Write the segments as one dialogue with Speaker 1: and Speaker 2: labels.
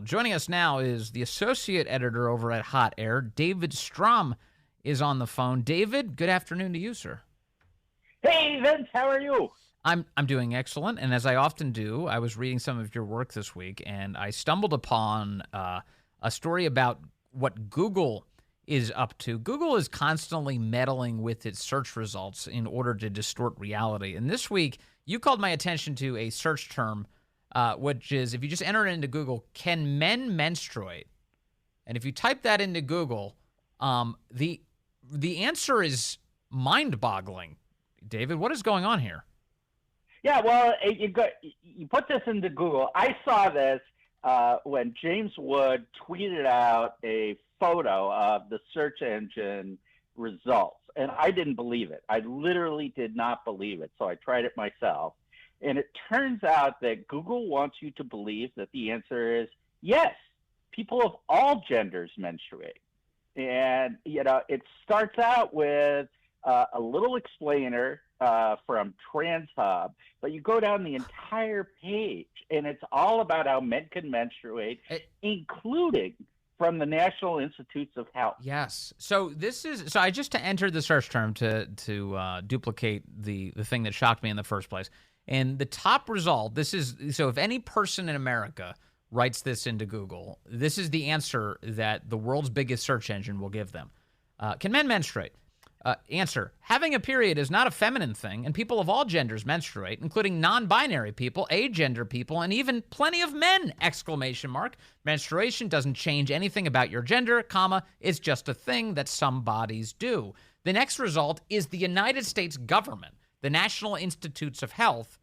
Speaker 1: Joining us now is the associate editor over at Hot Air. David Strom is on the phone. David, good afternoon to you, sir.
Speaker 2: Hey, Vince, how are you?
Speaker 1: I'm doing excellent, and as I often do, I was reading some of your work this week, and I stumbled upon a story about what Google is up to. Google is constantly meddling with its search results in order to distort reality. And this week, you called my attention to a search term, which is, if you just enter it into Google, can men menstruate? And if you type that into Google, the answer is mind-boggling. David, what is going on here?
Speaker 2: Yeah, well, you put this into Google. I saw this when James Wood tweeted out a photo of the search engine results, and I didn't believe it. I literally did not believe it, so I tried it myself. And it turns out that Google wants you to believe that the answer is yes, people of all genders menstruate. And, it starts out with a little explainer from TransHub, but you go down the entire page, and it's all about how men can menstruate, including from the National Institutes of Health.
Speaker 1: Yes. So I just entered the search term to duplicate the thing that shocked me in the first place. And the top result, so if any person in America writes this into Google, this is the answer that the world's biggest search engine will give them. Can men menstruate? Answer, having a period is not a feminine thing, and people of all genders menstruate, including non-binary people, agender people, and even plenty of men, ! Menstruation doesn't change anything about your gender, it's just a thing that some bodies do. The next result is the United States government, the National Institutes of Health.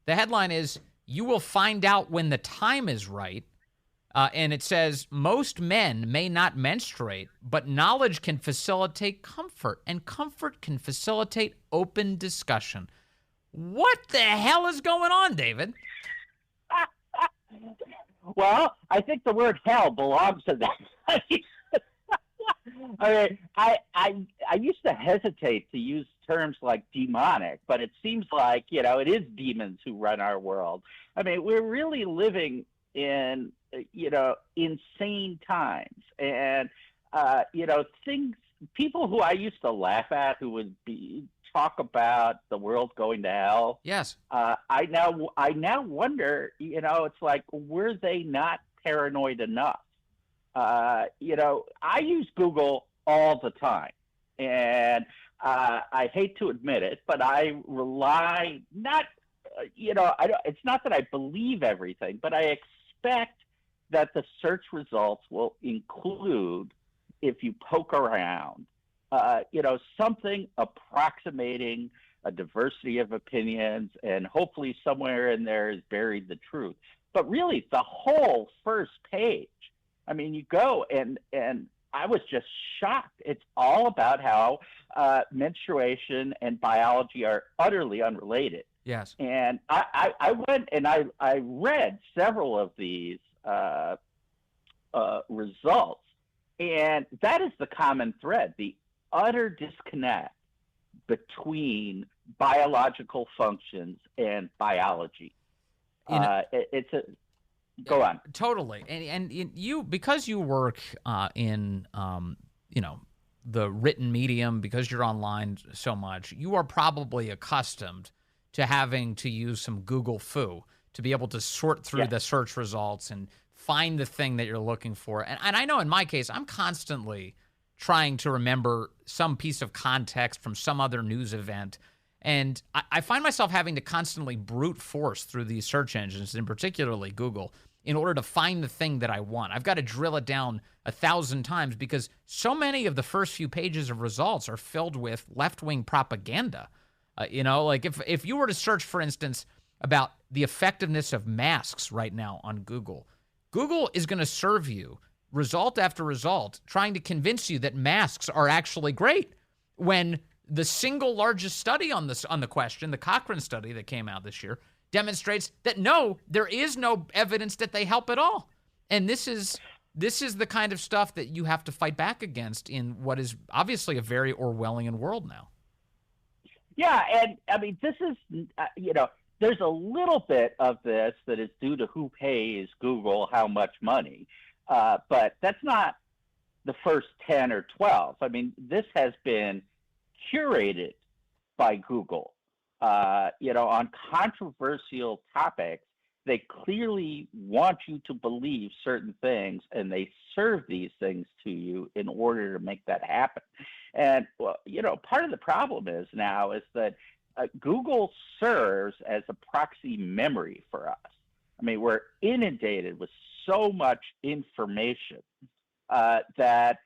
Speaker 1: The headline is, you will find out when the time is right. And it says, most men may not menstruate, but knowledge can facilitate comfort, and comfort can facilitate open discussion. What the hell is going on, David?
Speaker 2: Well, I think the word hell belongs to that. I used to hesitate to use terms like demonic, but it seems like, it is demons who run our world. I mean, we're really living in insane times, and people who I used to laugh at, who would talk about the world going to hell.
Speaker 1: Yes.
Speaker 2: I now wonder, it's like, were they not paranoid enough? I use Google all the time, and I hate to admit it, but I rely not, it's not that I believe everything, but I expect that the search results will include, if you poke around, something approximating a diversity of opinions, and hopefully somewhere in there is buried the truth. But really, the whole first page, I mean, you go and I was just shocked. It's all about how menstruation and biology are utterly unrelated.
Speaker 1: Yes.
Speaker 2: And I went and I read several of these results, and that is the common thread: the utter disconnect between biological functions and biology. Go on.
Speaker 1: Totally. And you, because you work in the written medium, because you're online so much, you are probably accustomed to having to use some Google foo to be able to sort through the search results and find the thing that you're looking for. And I know in my case, I'm constantly trying to remember some piece of context from some other news event. And I find myself having to constantly brute force through these search engines, and particularly Google, in order to find the thing that I want. I've got to drill it down 1,000 times because so many of the first few pages of results are filled with left-wing propaganda. Like if you were to search, for instance, about the effectiveness of masks right now on Google, Google is going to serve you result after result trying to convince you that masks are actually great, when the single largest study on the question, the Cochrane study that came out this year, demonstrates that no, there is no evidence that they help at all. And this is the kind of stuff that you have to fight back against in what is obviously a very Orwellian world now.
Speaker 2: Yeah, and I mean, this is, there's a little bit of this that is due to who pays Google how much money, but that's not the first 10 or 12. I mean, this has been curated by Google, on controversial topics. They clearly want you to believe certain things, and they serve these things to you in order to make that happen. And, well, part of the problem is now is that Google serves as a proxy memory for us. I mean, we're inundated with so much information that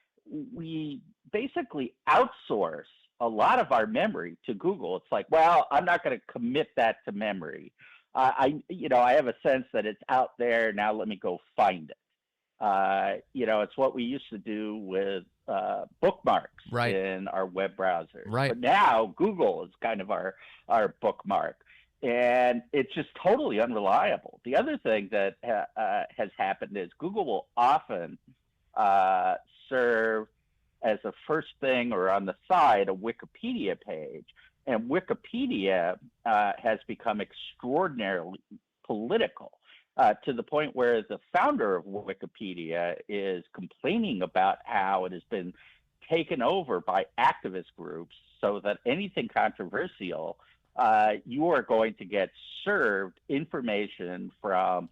Speaker 2: we basically outsource a lot of our memory to Google. It's like, well, I'm not going to commit that to memory. I have a sense that it's out there. Now let me go find it. It's what we used to do with bookmarks in our web browsers.
Speaker 1: Right.
Speaker 2: But now Google is kind of our bookmark, and it's just totally unreliable. The other thing that has happened is Google will often serve as a first thing or on the side a Wikipedia page. And Wikipedia has become extraordinarily political to the point where the founder of Wikipedia is complaining about how it has been taken over by activist groups so that anything controversial, you are going to get served information from,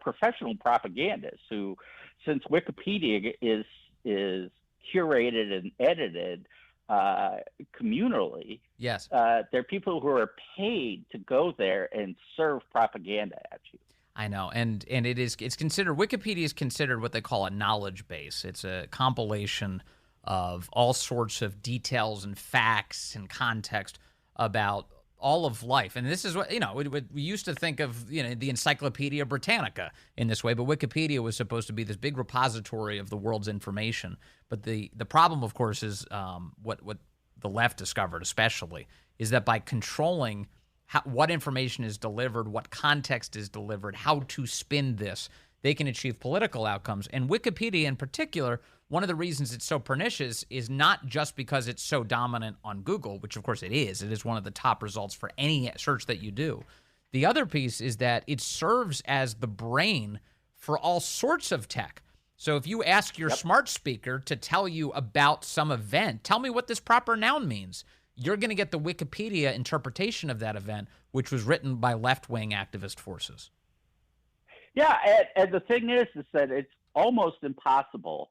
Speaker 2: professional propagandists who, since Wikipedia is curated and edited communally.
Speaker 1: Yes.
Speaker 2: There are people who are paid to go there and serve propaganda at you.
Speaker 1: I know, and it's considered, Wikipedia is considered what they call a knowledge base. It's a compilation of all sorts of details and facts and context about all of life. And this is what, we used to think of, the Encyclopedia Britannica in this way, but Wikipedia was supposed to be this big repository of the world's information. But the problem, of course, is what the left discovered especially, is that by controlling what information is delivered, what context is delivered, how to spin this, they can achieve political outcomes. And Wikipedia in particular, one of the reasons it's so pernicious is not just because it's so dominant on Google, which of course it is. It is one of the top results for any search that you do. The other piece is that it serves as the brain for all sorts of tech. So if you ask your smart speaker to tell you about some event, tell me what this proper noun means, you're going to get the Wikipedia interpretation of that event, which was written by left-wing activist forces.
Speaker 2: Yeah, and the thing is that it's almost impossible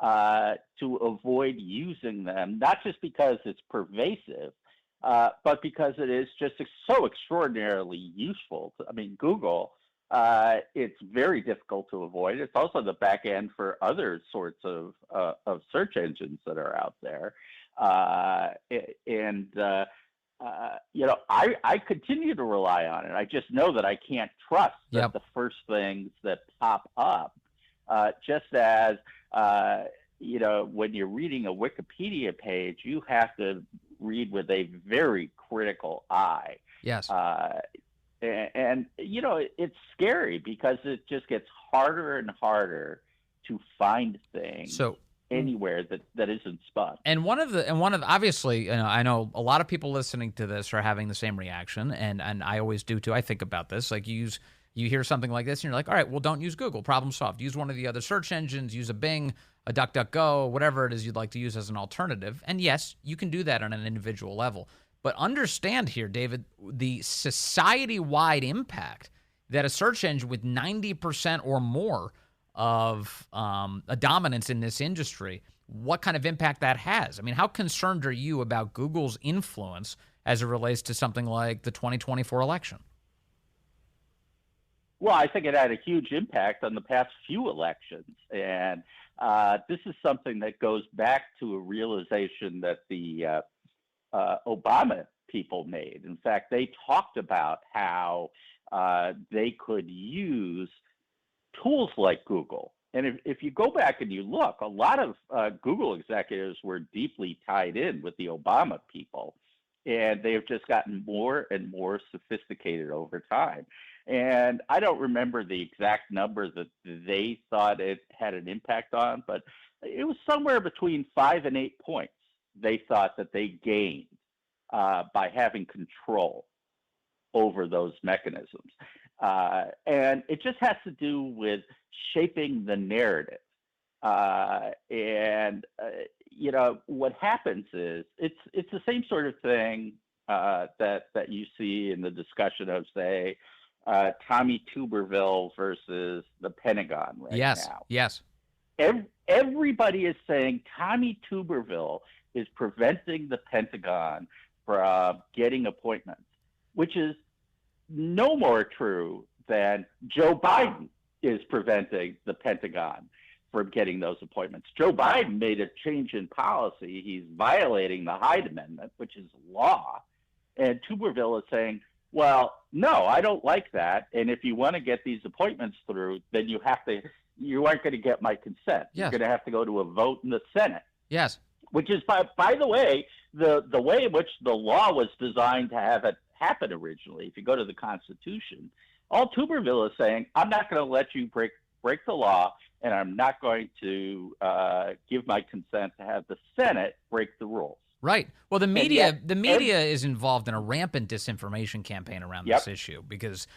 Speaker 2: to avoid using them, not just because it's pervasive, but because it is just so extraordinarily useful. I mean, Google, it's very difficult to avoid. It's also the back end for other sorts of search engines that are out there. I continue to rely on it. I just know that I can't trust that the first things that pop up, just as, when you're reading a Wikipedia page, you have to read with a very critical eye.
Speaker 1: Yes.
Speaker 2: It's scary because it just gets harder and harder to find things anywhere that isn't spun.
Speaker 1: And one of obviously, I know a lot of people listening to this are having the same reaction, and I always do too. I think about this, like you hear something like this and you're like, all right, well, don't use Google, problem solved. Use one of the other search engines, use a Bing, a DuckDuckGo, whatever it is you'd like to use as an alternative. And yes, you can do that on an individual level. But understand here, David, the society-wide impact that a search engine with 90% or more of a dominance in this industry, what kind of impact that has. I mean, how concerned are you about Google's influence as it relates to something like the 2024 election?
Speaker 2: Well, I think it had a huge impact on the past few elections. And this is something that goes back to a realization that the Obama people made. In fact, they talked about how they could use tools like Google. And if you go back and you look, a lot of Google executives were deeply tied in with the Obama people. And they've just gotten more and more sophisticated over time. And I don't remember the exact number that they thought it had an impact on, but it was somewhere between 5 and 8 points they thought that they gained by having control. over those mechanisms. And it just has to do with shaping the narrative. What happens is it's the same sort of thing that you see in the discussion of, say, Tommy Tuberville versus the Pentagon right now.
Speaker 1: Yes.
Speaker 2: Everybody is saying Tommy Tuberville is preventing the Pentagon from getting appointments, which is no more true than Joe Biden is preventing the Pentagon from getting those appointments. Joe Biden made a change in policy. He's violating the Hyde Amendment, which is law. And Tuberville is saying, well, no, I don't like that. And if you want to get these appointments through, then you aren't going to get my consent.
Speaker 1: Yes.
Speaker 2: You're going to have to go to a vote in the Senate.
Speaker 1: Yes.
Speaker 2: Which is, by the way, the way in which the law was designed to have it happen originally. If you go to the Constitution, all Tuberville is saying, I'm not going to let you break the law, and I'm not going to give my consent to have the Senate break the rules.
Speaker 1: Right. Well, the media is involved in a rampant disinformation campaign around this issue because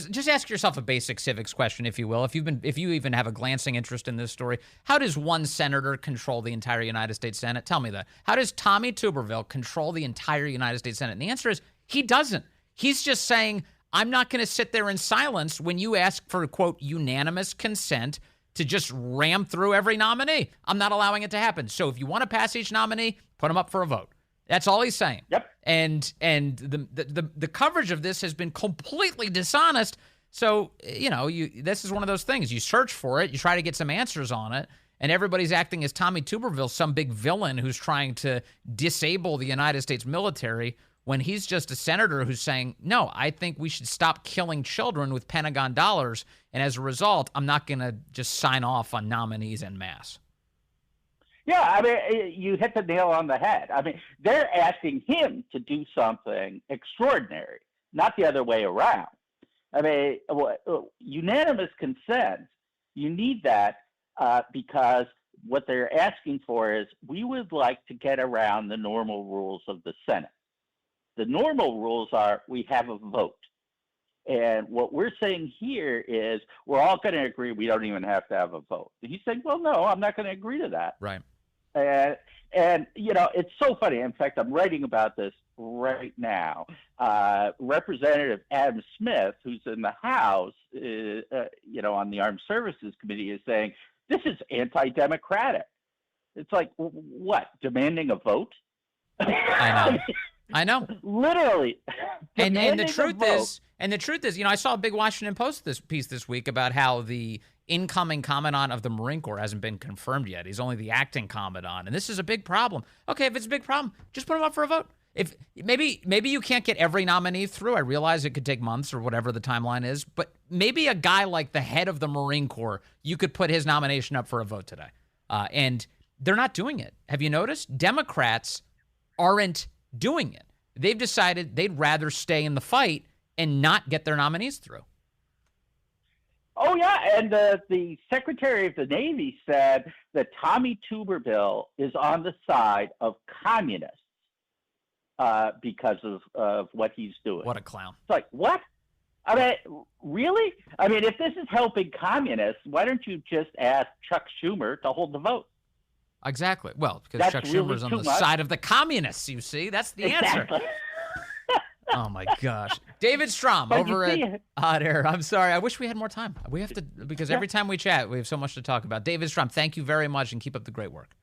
Speaker 1: just ask yourself a basic civics question, if you will. If you even have a glancing interest in this story, how does one senator control the entire United States Senate? Tell me that. How does Tommy Tuberville control the entire United States Senate? And the answer is he doesn't. He's just saying, I'm not going to sit there in silence when you ask for, quote, unanimous consent to just ram through every nominee. I'm not allowing it to happen. So if you want to pass each nominee, put them up for a vote. That's all he's saying.
Speaker 2: Yep.
Speaker 1: And the coverage of this has been completely dishonest. So, this is one of those things. You search for it, you try to get some answers on it, and everybody's acting as Tommy Tuberville, some big villain who's trying to disable the United States military, when he's just a senator who's saying, no, I think we should stop killing children with Pentagon dollars, and as a result, I'm not going to just sign off on nominees en masse.
Speaker 2: Yeah, I mean, you hit the nail on the head. I mean, they're asking him to do something extraordinary, not the other way around. I mean, unanimous consent, you need that because what they're asking for is we would like to get around the normal rules of the Senate. The normal rules are we have a vote. And what we're saying here is we're all going to agree we don't even have to have a vote. And he's saying, well, no, I'm not going to agree to that.
Speaker 1: Right.
Speaker 2: And it's so funny. In fact, I'm writing about this right now. Representative Adam Smith, who's in the House, on the Armed Services Committee, is saying, this is anti-democratic. It's like, what, demanding a vote?
Speaker 1: I know.
Speaker 2: Literally.
Speaker 1: And the truth is, I saw a big Washington Post piece this week about how the incoming commandant of the Marine Corps hasn't been confirmed yet. He's only the acting commandant, and this is a big problem. Okay, if it's a big problem, just put him up for a vote. If maybe you can't get every nominee through. I realize it could take months or whatever the timeline is, but maybe a guy like the head of the Marine Corps, you could put his nomination up for a vote today. And they're not doing it. Have you noticed? Democrats aren't doing it. They've decided they'd rather stay in the fight and not get their nominees through.
Speaker 2: Oh, yeah. And the Secretary of the Navy said that Tommy Tuberville is on the side of communists because of what he's doing.
Speaker 1: What a clown.
Speaker 2: It's like, what? I mean, really? I mean, if this is helping communists, why don't you just ask Chuck Schumer to hold the vote?
Speaker 1: Exactly. Well, because Chuck Schumer's on the side of the communists, you see. That's the answer. Oh, my gosh. David Strom over at Hot Air. I'm sorry. I wish we had more time. We have to, because every time we chat, we have so much to talk about. David Strom, thank you very much, and keep up the great work.